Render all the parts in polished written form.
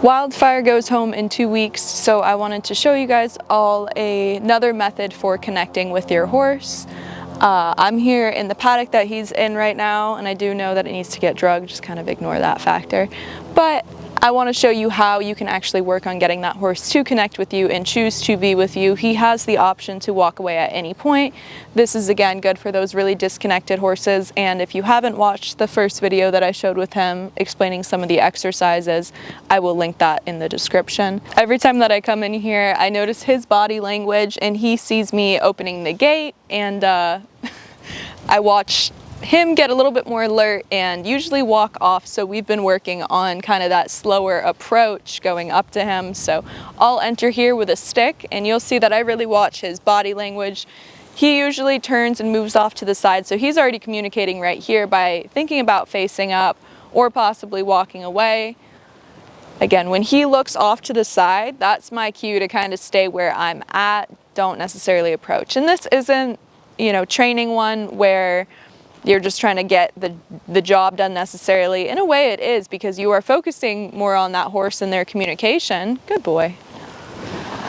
Wildfire goes home in 2 weeks, so I wanted to show you guys all another method for connecting with your horse. I'm here in the paddock that he's in right now, and I do know that it needs to get drugged, just kind of ignore that factor. But I want to show you how you can actually work on getting that horse to connect with you and choose to be with you. He has the option to walk away at any point. This is again good for those really disconnected horses, and if you haven't watched the first video that I showed with him explaining some of the exercises, I will link that in the description. Every time that I come in here, I notice his body language, and he sees me opening the gate, and I watch him get a little bit more alert and usually walk off. So we've been working on kind of that slower approach going up to him. So I'll enter here with a stick, and you'll see that I really watch his body language. He usually turns and moves off to the side, so he's already communicating right here by thinking about facing up or possibly walking away. Again, when he looks off to the side, that's my cue to kind of stay where I'm at, don't necessarily approach. And this isn't, you know, training one where you're just trying to get the job done necessarily. In a way it is, because you are focusing more on that horse and their communication. Good boy.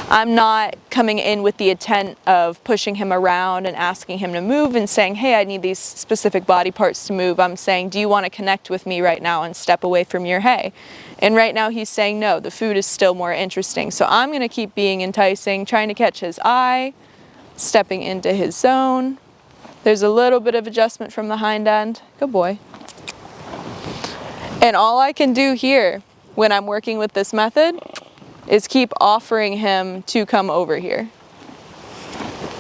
I'm not coming in with the intent of pushing him around and asking him to move and saying, hey, I need these specific body parts to move. I'm saying, do you want to connect with me right now and step away from your hay? And right now he's saying no, the food is still more interesting. So I'm going to keep being enticing, trying to catch his eye, stepping into his zone. There's a little bit of adjustment from the hind end. Good boy. And all I can do here when I'm working with this method is keep offering him to come over here.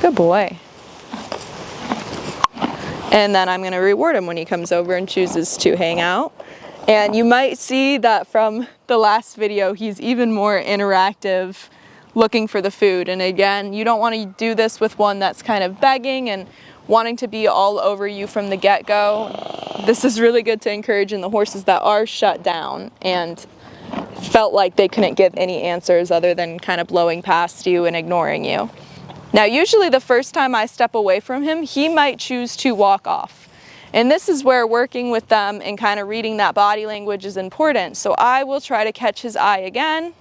Good boy. And then I'm going to reward him when he comes over and chooses to hang out. And you might see that from the last video, he's even more interactive looking for the food. And again, you don't want to do this with one that's kind of begging and wanting to be all over you from the get-go. This is really good to encourage in the horses that are shut down and felt like they couldn't give any answers other than kind of blowing past you and ignoring you. Now, usually the first time I step away from him, he might choose to walk off. And this is where working with them and kind of reading that body language is important. So I will try to catch his eye again.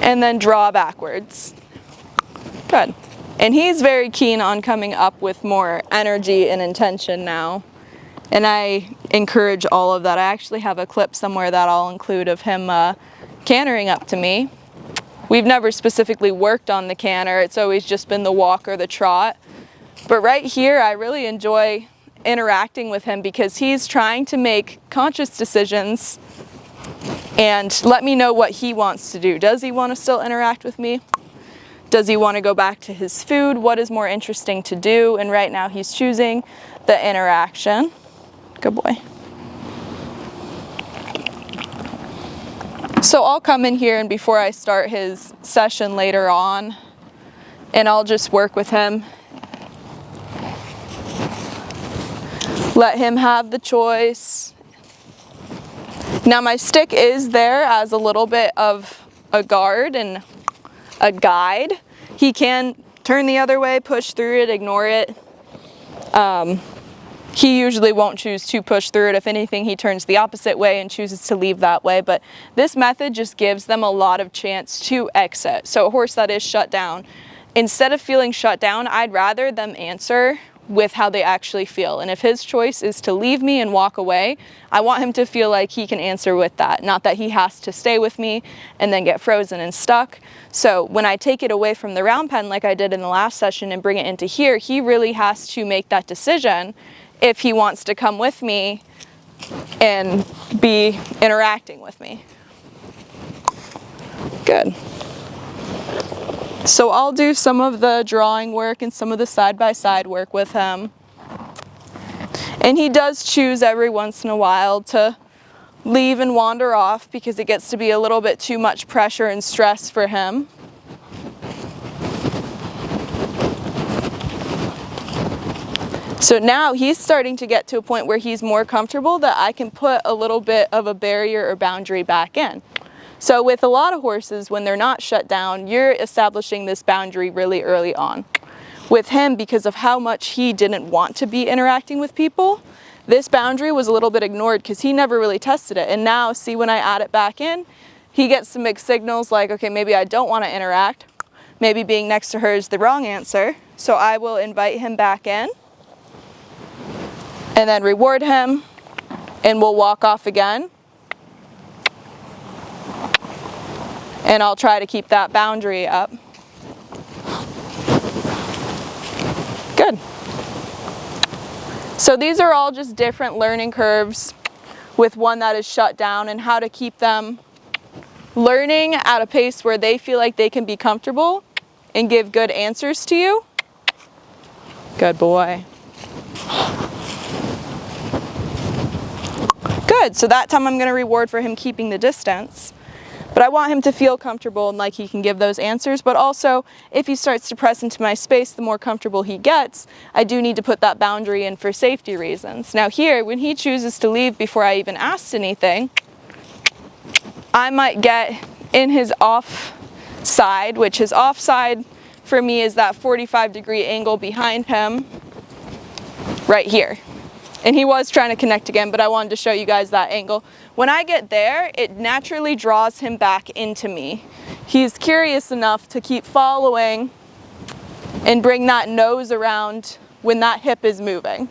And then draw backwards. Good. And he's very keen on coming up with more energy and intention now. And I encourage all of that. I actually have a clip somewhere that I'll include of him cantering up to me. We've never specifically worked on the canter. It's always just been the walk or the trot. But right here, I really enjoy interacting with him because he's trying to make conscious decisions and let me know what he wants to do. Does he want to still interact with me? Does he want to go back to his food? What is more interesting to do? And right now he's choosing the interaction. Good boy. So I'll come in here and before I start his session later on, and I'll just work with him. Let him have the choice. Now my stick is there as a little bit of a guard and a guide. He can turn the other way, push through it, ignore it. He usually won't choose to push through it. If anything, he turns the opposite way and chooses to leave that way. But this method just gives them a lot of chance to exit. So a horse that is shut down, instead of feeling shut down, I'd rather them answer with how they actually feel. And if his choice is to leave me and walk away, I want him to feel like he can answer with that, not that he has to stay with me and then get frozen and stuck. So when I take it away from the round pen like I did in the last session and bring it into here, he really has to make that decision if he wants to come with me and be interacting with me. Good. So I'll do some of the drawing work and some of the side-by-side work with him. And he does choose every once in a while to leave and wander off because it gets to be a little bit too much pressure and stress for him. So now he's starting to get to a point where he's more comfortable that I can put a little bit of a barrier or boundary back in. So with a lot of horses, when they're not shut down, you're establishing this boundary really early on. With him, because of how much he didn't want to be interacting with people, this boundary was a little bit ignored because he never really tested it. And now, see, when I add it back in, he gets some mixed signals like, okay, maybe I don't want to interact. Maybe being next to her is the wrong answer. So I will invite him back in and then reward him, and we'll walk off again. And I'll try to keep that boundary up. Good. So these are all just different learning curves with one that is shut down, and how to keep them learning at a pace where they feel like they can be comfortable and give good answers to you. Good boy. Good, so that time I'm going to reward for him keeping the distance. But I want him to feel comfortable and like he can give those answers. But also, if he starts to press into my space, the more comfortable he gets, I do need to put that boundary in for safety reasons. Now here, when he chooses to leave before I even asked anything, I might get in his off side, which his off side for me is that 45-degree angle behind him right here. And he was trying to connect again, but I wanted to show you guys that angle. When I get there, it naturally draws him back into me. He's curious enough to keep following and bring that nose around when that hip is moving.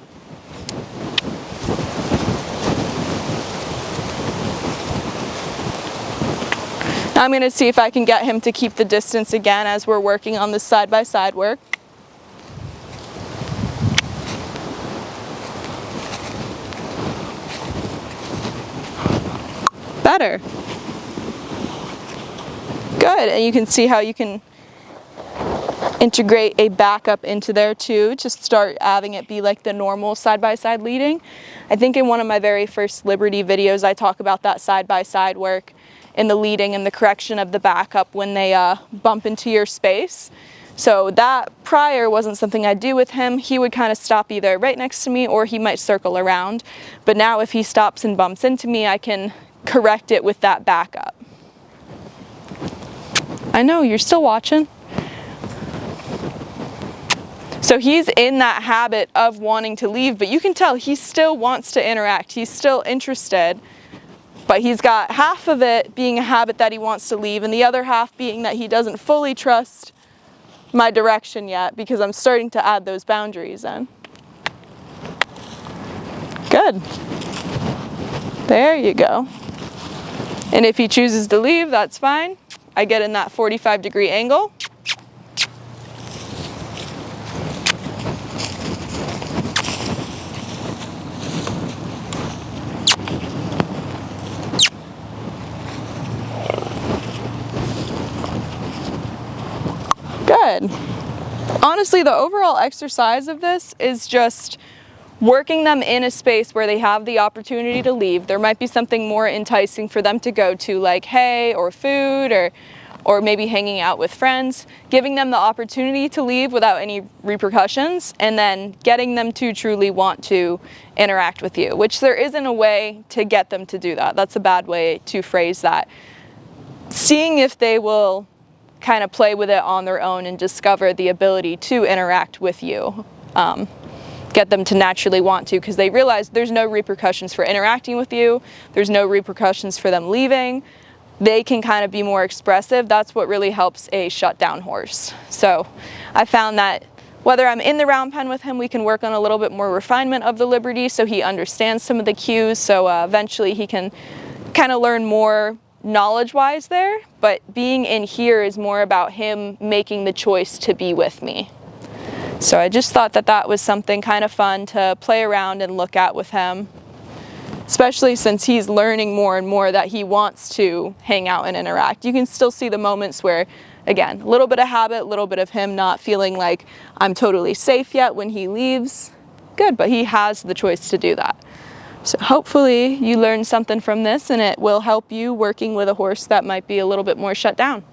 Now I'm going to see if I can get him to keep the distance again as we're working on this side-by-side work. Better. Good, and you can see how you can integrate a backup into there too, to start having it be like the normal side-by-side leading. I think in one of my very first Liberty videos I talk about that side-by-side work in the leading and the correction of the backup when they bump into your space. So that prior wasn't something I do with him. He would kind of stop either right next to me or he might circle around. But now if he stops and bumps into me, I can correct it with that backup. I know, you're still watching. So he's in that habit of wanting to leave, but you can tell he still wants to interact. He's still interested, but he's got half of it being a habit that he wants to leave and the other half being that he doesn't fully trust my direction yet, because I'm starting to add those boundaries in. Good. There you go. And if he chooses to leave, that's fine. I get in that 45-degree angle. Good. Honestly, the overall exercise of this is just working them in a space where they have the opportunity to leave. There might be something more enticing for them to go to, like hay or food or maybe hanging out with friends, giving them the opportunity to leave without any repercussions, and then getting them to truly want to interact with you, which there isn't a way to get them to do that. That's a bad way to phrase that. Seeing if they will kind of play with it on their own and discover the ability to interact with you. Get them to naturally want to, because they realize there's no repercussions for interacting with you, there's no repercussions for them leaving. They can kind of be more expressive. That's what really helps a shutdown horse. So I found that whether I'm in the round pen with him, we can work on a little bit more refinement of the Liberty so he understands some of the cues, so eventually he can kind of learn more knowledge-wise there, but being in here is more about him making the choice to be with me. So I just thought that that was something kind of fun to play around and look at with him, especially since he's learning more and more that he wants to hang out and interact. You can still see the moments where, again, a little bit of habit, a little bit of him not feeling like I'm totally safe yet when he leaves. Good, but he has the choice to do that. So hopefully you learned something from this and it will help you working with a horse that might be a little bit more shut down.